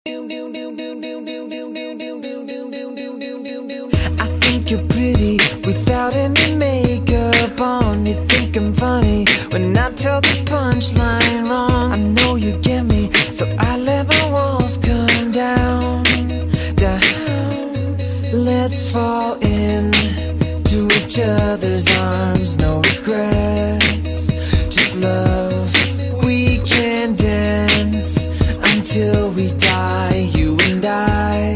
I think you're pretty without any makeup on. You think I'm funny when I tell the punchline wrong. I know you get me, so I let my walls come down, down. Let's fall in to each other's arms, no regrets, just love. We can dance until we die. You and I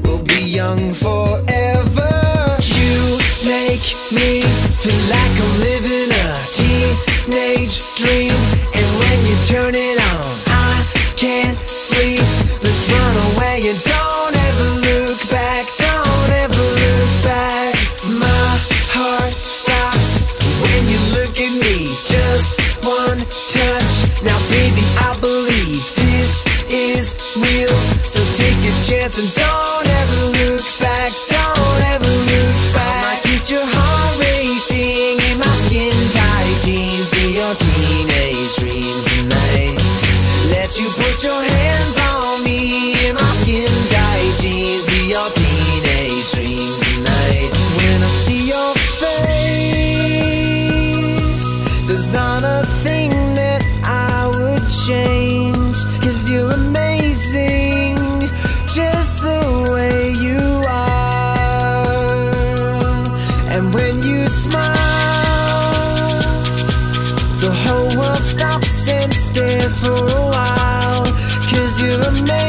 will be young forever. You make me feel like I'm living a teenage dream, and when you turn it on, I can't sleep. Let's run away and don't ever look back. Don't ever look back. My heart stops when you look at me. Just one touch. Now baby, I believe this is real, so take a chance and don't ever look back. Don't ever look back. I might get your heart racing in my skin tight jeans. Be your teenage dream tonight. Let you put your hands on me in my skin tight jeans. Be your teenage dream tonight. When I see your face, there's not a thing that I would change, 'cause you're amazing just the way you are. And when you smile, the whole world stops and stares for a while, 'cause you're amazing.